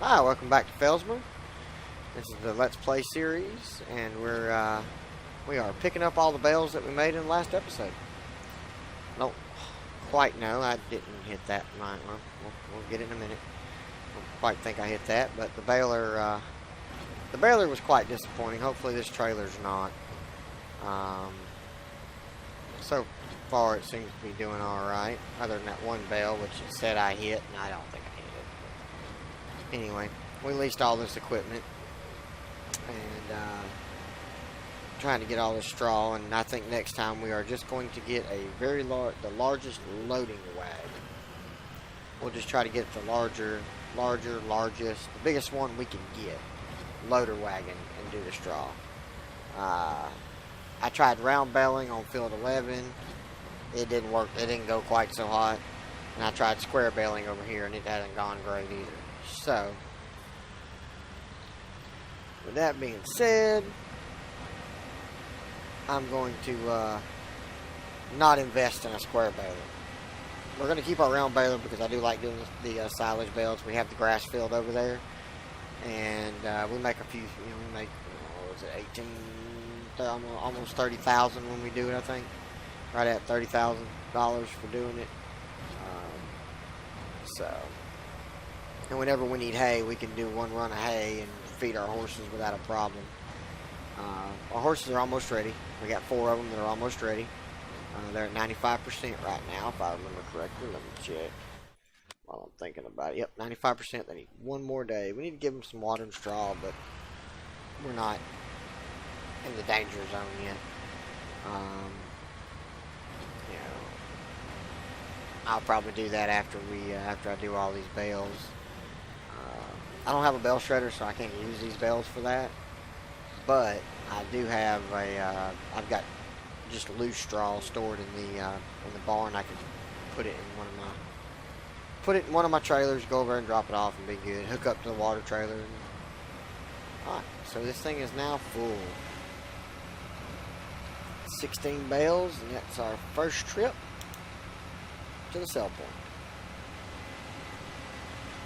Hi, welcome back to Felsman. This is the Let's Play series, and we are picking up all the bales that we made in the last episode. I don't quite know. I didn't hit that. We'll get it in a minute. I don't quite think I hit that, but the baler was quite disappointing. Hopefully this trailer's not. So far it seems to be doing all right, other than that one bale which it said I hit, and I don't think I hit it. Anyway, we leased all this equipment and trying to get all this straw, and I think next time we are just going to get a the largest loading wagon. We'll just try to get the largest, the biggest one we can get, loader wagon, and do the straw. I tried round baling on field 11. It didn't work. It didn't go quite so hot. And I tried square baling over here, and it hasn't gone great either. So, with that being said, I'm going to not invest in a square baler. We're going to keep our round baler because I do like doing the silage bales. We have the grass field over there, and we make a few. We make what was it, 18, almost 30,000 when we do it. I think right at $30,000 for doing it. And whenever we need hay, we can do one run of hay and feed our horses without a problem. Our horses are almost ready. We got 4 of them that are almost ready. They're at 95% right now, if I remember correctly. Let me check while I'm thinking about it. Yep, 95%. They need one more day. We need to give them some water and straw, but we're not in the danger zone yet. I'll probably do that after I do all these bales. I don't have a bale shredder, so I can't use these bales for that. But I do have I've got just loose straw stored in the barn. I can put it in one of my trailers, go over and drop it off, and be good. Hook up to the water trailer. Alright, so this thing is now full. 16 bales, and that's our first trip to the sell point.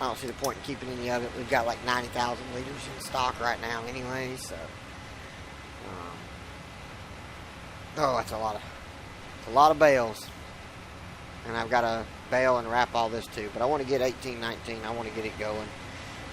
I don't see the point in keeping any of it. We've got like 90,000 liters in stock right now anyway, so that's a lot of bales, and I've got to bale and wrap all this too, but I want to get 18, 19. I want to get it going,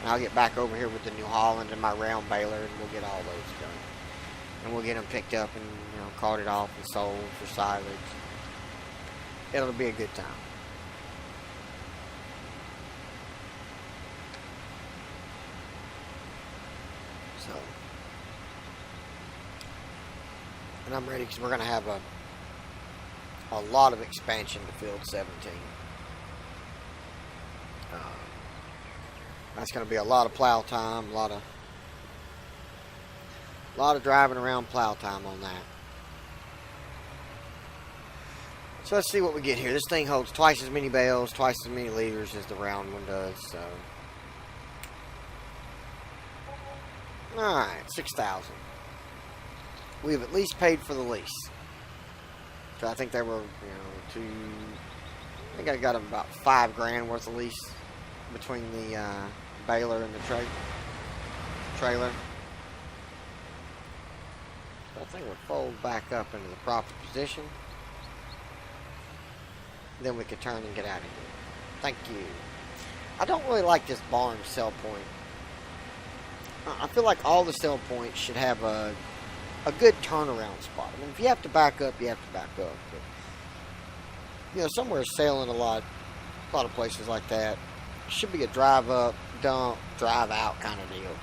and I'll get back over here with the New Holland and my round baler, and we'll get all those going, and we'll get them picked up and carted off and sold for silage. It'll be a good time. So, and I'm ready because we're going to have a lot of expansion to field 17. That's going to be a lot of plow time, a lot of driving around plow time on that. So let's see what we get here. This thing holds twice as many bales, twice as many liters as the round one does. So, all right, 6,000. We've at least paid for the lease. So I think they were, I think I got about $5,000 worth of lease between the baler and the trailer. So I think we'll fold back up into the proper position. Then we can turn and get out of here. Thank you. I don't really like this barn sell point. I feel like all the sell points should have a good turnaround spot. I mean, if you have to back up, you have to back up. But, somewhere selling a lot of places like that, should be a drive up, dump, drive out kind of deal.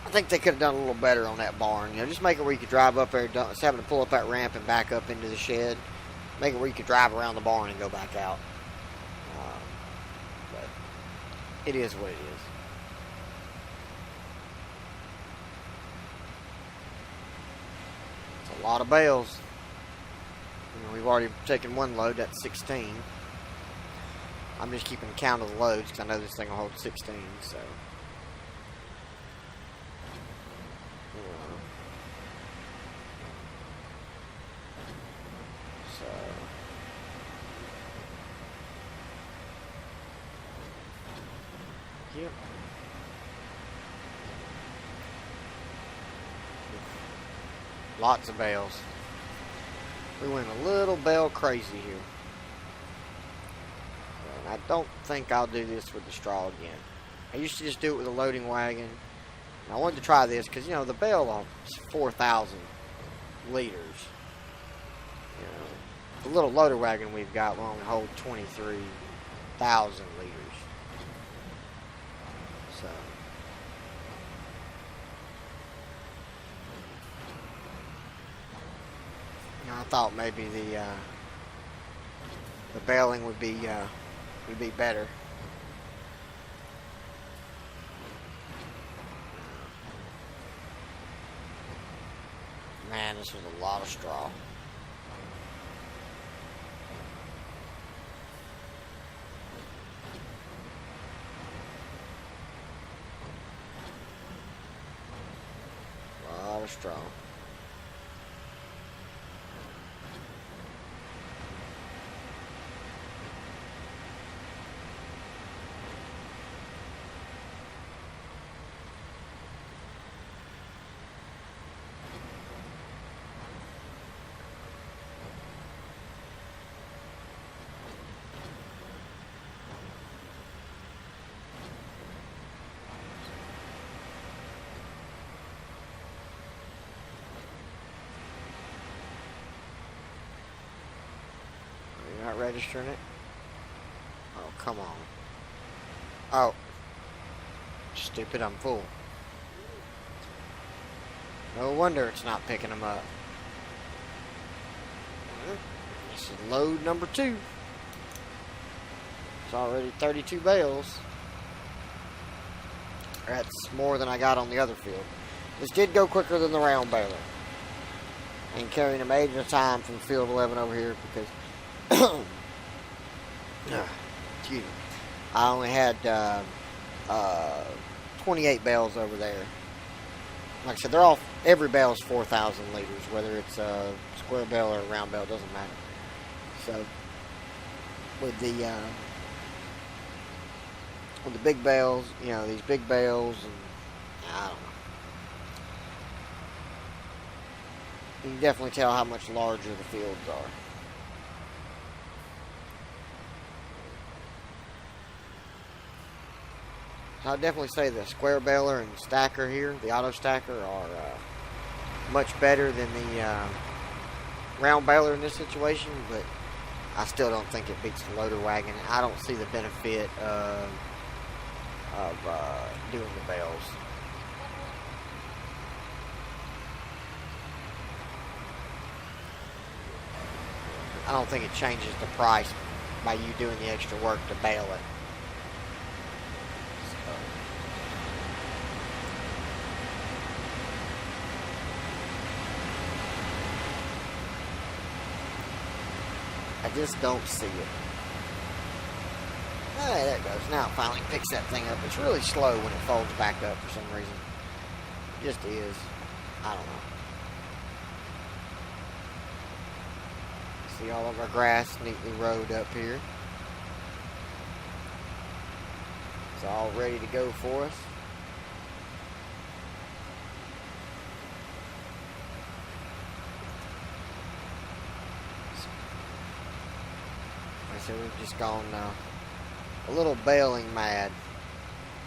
I think they could have done a little better on that barn. Just make it where you could drive up there, instead of having to pull up that ramp and back up into the shed. Make it where you could drive around the barn and go back out. But it is what it is. It's a lot of bales. We've already taken one load, that's 16. I'm just keeping count of the loads because I know this thing will hold 16, so. Yep. Lots of bales. We went a little bale crazy here. And I don't think I'll do this with the straw again. I used to just do it with a loading wagon. And I wanted to try this because, you know, the bale is 4,000 liters. You know, the little loader wagon we've got will only hold 23,000 liters. So, you know, I thought maybe the baling would be better. Man, this was a lot of straw. A lot of straw. Not registering it? Oh, come on. Oh. Stupid, I'm full. No wonder it's not picking them up. This is load number 2. It's already 32 bales. That's more than I got on the other field. This did go quicker than the round baler. And carrying them 8 at a time from field 11 over here because excuse me. I only had 28 bales over there. Like I said, every bale is 4,000 liters, whether it's a square bale or a round bale, doesn't matter. So with the big bales, you know, these big bales, and I don't know. You can definitely tell how much larger the fields are. I'd definitely say the square baler and stacker here, the auto stacker, are much better than the round baler in this situation, but I still don't think it beats the loader wagon. I don't see the benefit of doing the bales. I don't think it changes the price by you doing the extra work to bale it. I just don't see it. Hey, there it goes. Now it finally picks that thing up. It's really slow when it folds back up for some reason. It just is. I don't know. See all of our grass neatly rowed up here. It's all ready to go for us. So we've just gone a little baling mad.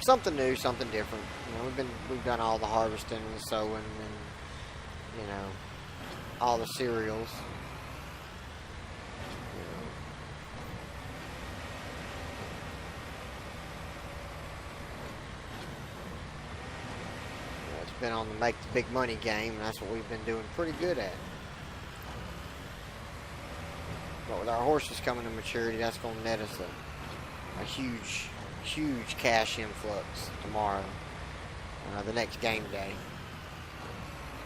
Something new, something different. You know, we've done all the harvesting and the sowing and, you know, all the cereals. You know, it's been on the make the big money game, and that's what we've been doing pretty good at. But with our horses coming to maturity, that's going to net us a huge, huge cash influx tomorrow, the next game day.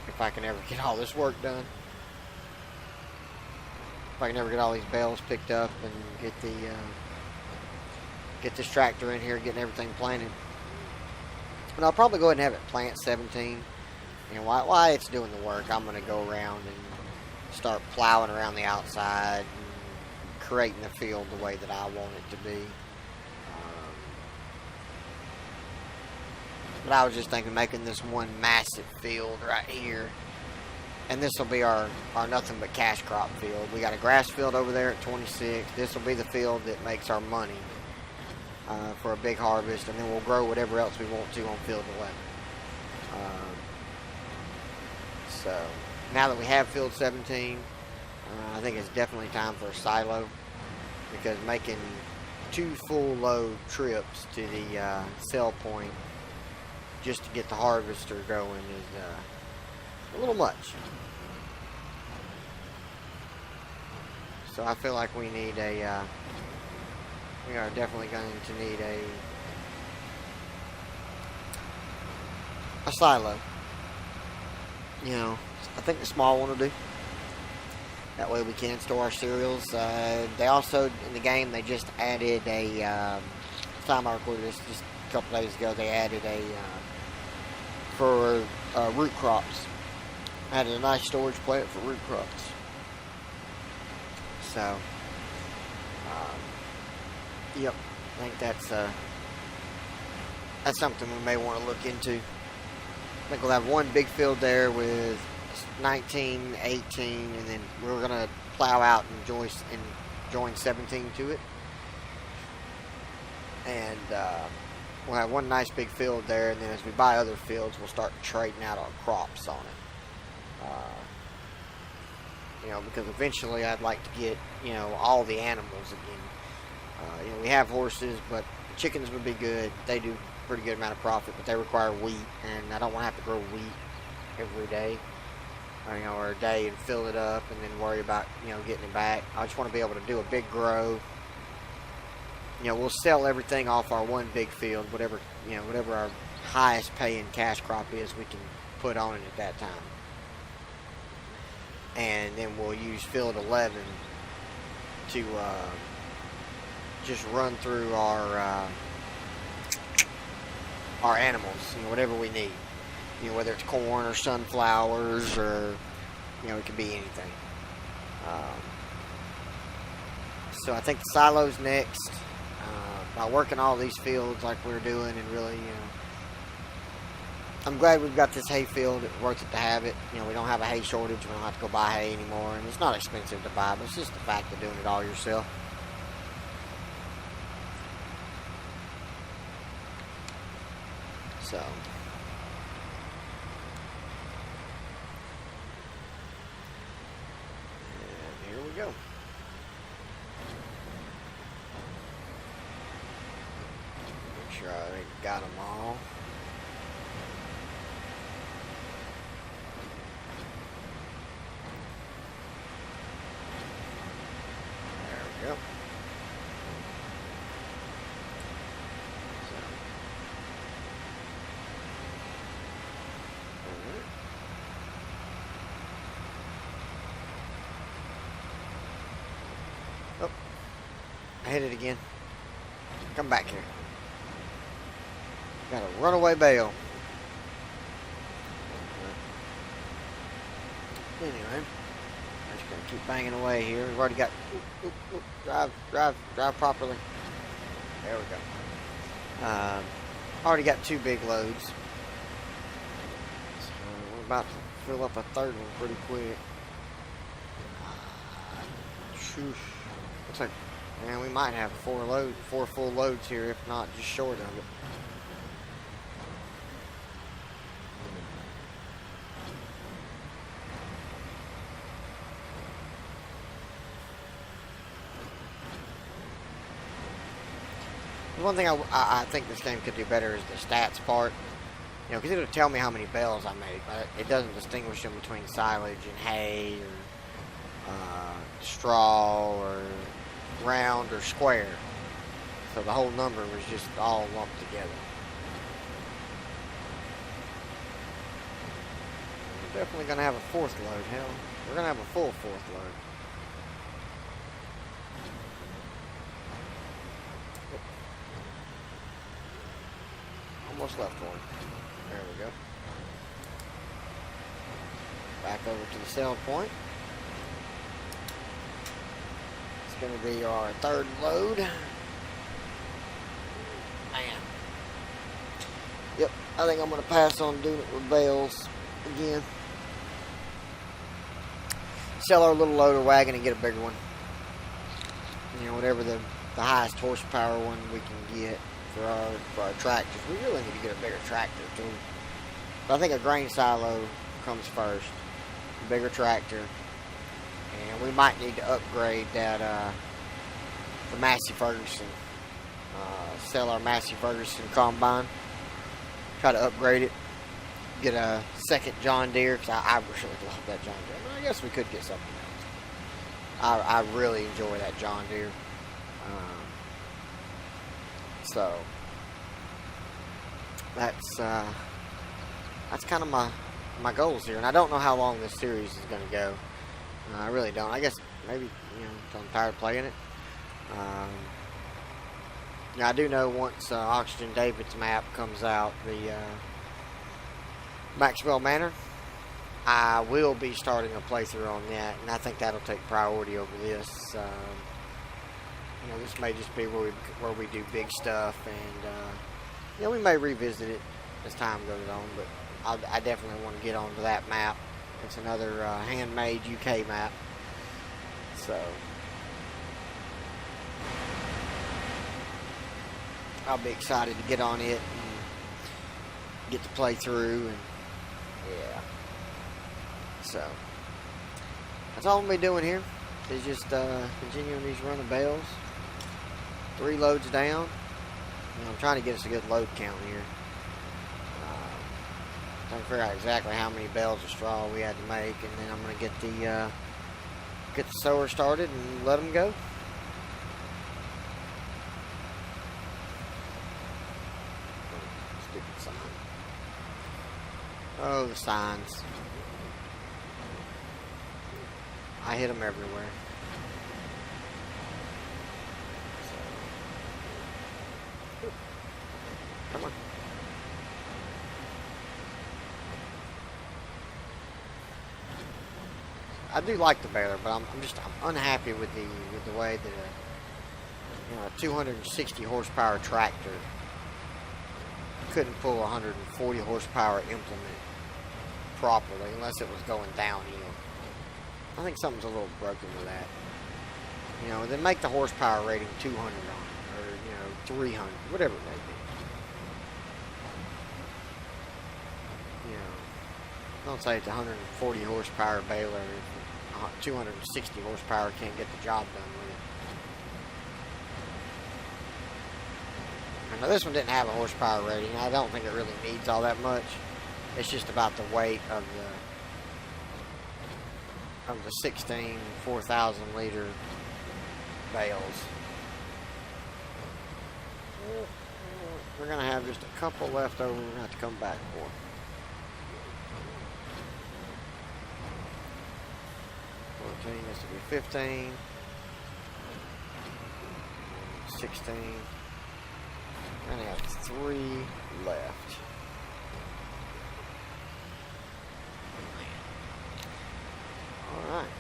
If I can ever get all this work done. If I can ever get all these bales picked up and get this tractor in here, getting everything planted. And I'll probably go ahead and have it plant 17. And while it's doing the work, I'm going to go around and start plowing around the outside, creating the field the way that I want it to be. But I was just thinking making this one massive field right here. And this will be our nothing but cash crop field. We got a grass field over there at 26. This will be the field that makes our money for a big harvest. And then we'll grow whatever else we want to on field 11. So now that we have field 17, I think it's definitely time for a silo. Because making 2 full load trips to the sell point just to get the harvester going is a little much. So I feel like we need a, we are definitely going to need a silo. You know, I think the small one will do. That way we can store our cereals. They also, in the game, they just added a, time I recorded this just a couple days ago, they added a, for root crops. Added a nice storage plant for root crops. So, yep, I think that's something we may want to look into. I think we'll have one big field there with 19, 18, and then we're going to plow out and join 17 to it. And we'll have one nice big field there, and then as we buy other fields, we'll start trading out our crops on it. You know, because eventually I'd like to get, you know, all the animals again. You know, we have horses, but chickens would be good. They do a pretty good amount of profit, but they require wheat, and I don't want to have to grow wheat every day, you know, or a day and fill it up and then worry about, you know, getting it back. I just want to be able to do a big grow. You know, we'll sell everything off our one big field, whatever, you know, whatever our highest paying cash crop is, we can put on it at that time. And then we'll use field 11 to just run through our animals, you know, whatever we need. You know, whether it's corn or sunflowers or, you know, it could be anything. So I think the silo's next. By working all these fields like we're doing, and really, you know, I'm glad we've got this hay field. It's worth it to have it. You know, we don't have a hay shortage. We don't have to go buy hay anymore. And it's not expensive to buy, but it's just the fact of doing it all yourself. So. And here we go. Make sure I got them all. Yep. Oh, I hit it again. Come back here. Got a runaway bale. Anyway. Gonna keep banging away here. We've already got. Drive properly. There we go. Already got 2 big loads. So we're about to fill up a third one pretty quick. Looks like, man, we might have 4 full loads here, if not just short of it. One thing I think this game could do better is the stats part. You know, because it'll tell me how many bales I made, but it doesn't distinguish them between silage and hay or straw or round or square. So the whole number was just all lumped together. We're definitely going to have a 4th load. Hell, we're going to have a full 4th load. Almost left one. There we go. Back over to the sell point. It's going to be our 3rd load. Man. Yep, I think I'm going to pass on doing it with bales again. Sell our little loader wagon and get a bigger one. You know, whatever the highest horsepower one we can get for our tractors. We really need to get a bigger tractor too. But I think a grain silo comes first. A bigger tractor. And we might need to upgrade that the Massey Ferguson. Sell our Massey Ferguson combine. Try to upgrade it. Get a second John Deere, because I really love that John Deere. I mean, I guess we could get something else. I really enjoy that John Deere. So that's kind of my goals here, and I don't know how long this series is going to go. I really don't. I guess maybe, you know, until I'm tired of playing it. Yeah, I do know once Oxygen David's map comes out, the Maxwell Manor, I will be starting a playthrough on that, and I think that'll take priority over this. You know, this may just be where we do big stuff, and you know, we may revisit it as time goes on. But I definitely want to get onto that map. It's another handmade UK map, so I'll be excited to get on it and get to play through, and yeah. So that's all I'm gonna be doing here. Is just continuing these run of bales. 3 loads down. You know, I'm trying to get us a good load count here. Trying to figure out exactly how many bales of straw we had to make, and then I'm gonna get the sower started and let them go. Stupid sign. Oh, the signs. I hit them everywhere. Come on. I do like the baler, but I'm unhappy with the way that a 260 horsepower tractor couldn't pull a 140 horsepower implement properly unless it was going downhill. I think something's a little broken with that. You know, then make the horsepower rating 200 on it, or 300, whatever it may be. Don't say it's a 140 horsepower baler. 260 horsepower can't get the job done with it. Now this one didn't have a horsepower rating. I don't think it really needs all that much. It's just about the weight of the 16 4,000 liter bales. We're gonna have just a couple left over. We're gonna have to come back for. 14, this will be 15, 16, and I have 3 left. Alright.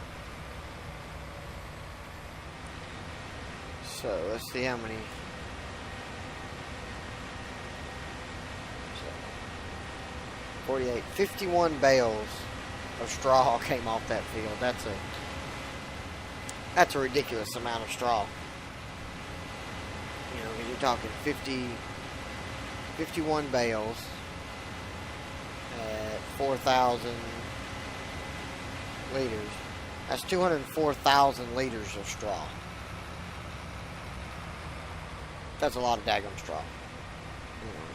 So, let's see how many. 48, 51 bales of straw came off that field. That's a ridiculous amount of straw. You know, because you're talking 51 bales at 4,000 liters. That's 204,000 liters of straw. That's a lot of daggum straw. You know.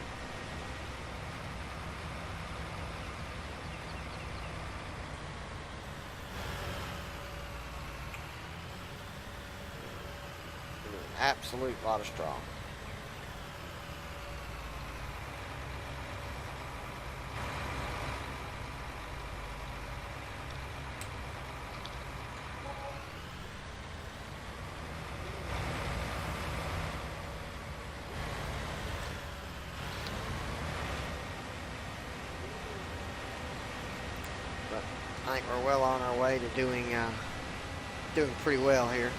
Absolute lot of straw. But I think we're well on our way to doing pretty well here.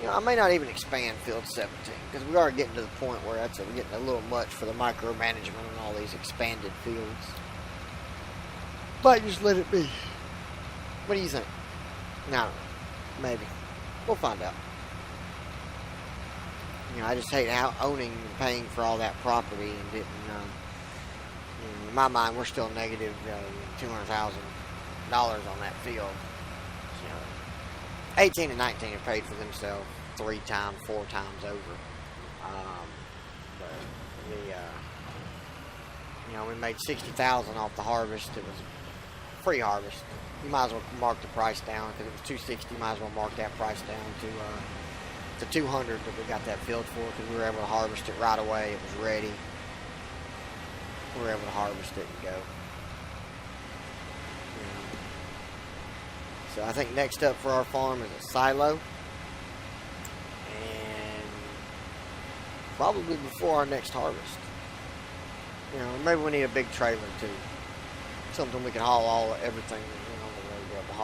You know, I may not even expand field 17 because we are getting to the point where we're getting a little much for the micromanagement on all these expanded fields. Might just let it be. What do you think? No, maybe. We'll find out. You know, I just hate how owning and paying for all that property and didn't. In my mind, we're still negative $200,000 on that field. You know, 18 and 19 have paid for themselves 3 times, 4 times over. You know, we made $60,000 off the harvest. It was free harvest. You might as well mark the price down because it was $260. Might as well mark that price down to $200 that we got that field for because we were able to harvest it right away. It was ready. We were able to harvest it and go. So I think next up for our farm is a silo. And probably before our next harvest. You know, maybe we need a big trailer too. Something we can haul everything on the road, the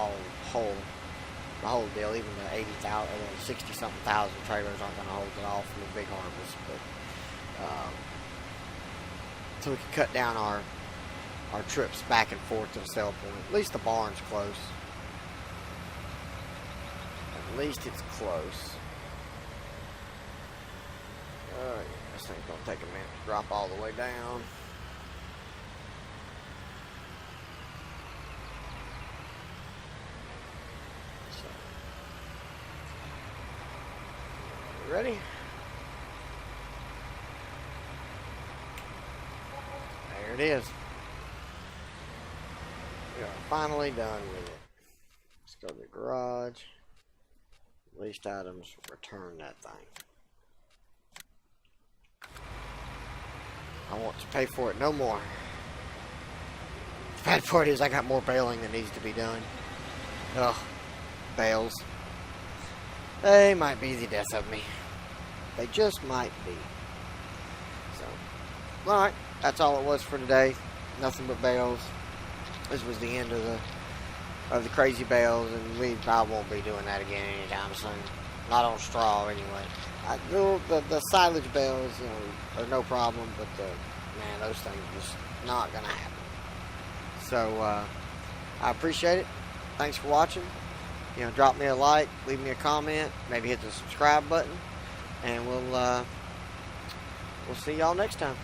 whole deal. Even the 80,000, 60-something thousand trailers aren't going to hold it all from a big harvest. But so we can cut down our trips back and forth to the sell point. At least the barn's close. At least it's close. This thing's going to take a minute to drop all the way down. So, ready? There it is. We are finally done with it. Let's go to the garage. Leased items, return that thing. I want to pay for it no more. The bad part is I got more baling that needs to be done. Ugh, bales. They might be the death of me. They just might be. So, alright, that's all it was for today. Nothing but bales. This was the end of the crazy bales, and I won't be doing that again anytime soon. Not on straw anyway. The silage bales, you know, are no problem, but man, those things are just not gonna happen. So I appreciate it. Thanks for watching. You know, drop me a like, leave me a comment, maybe hit the subscribe button, and we'll see y'all next time.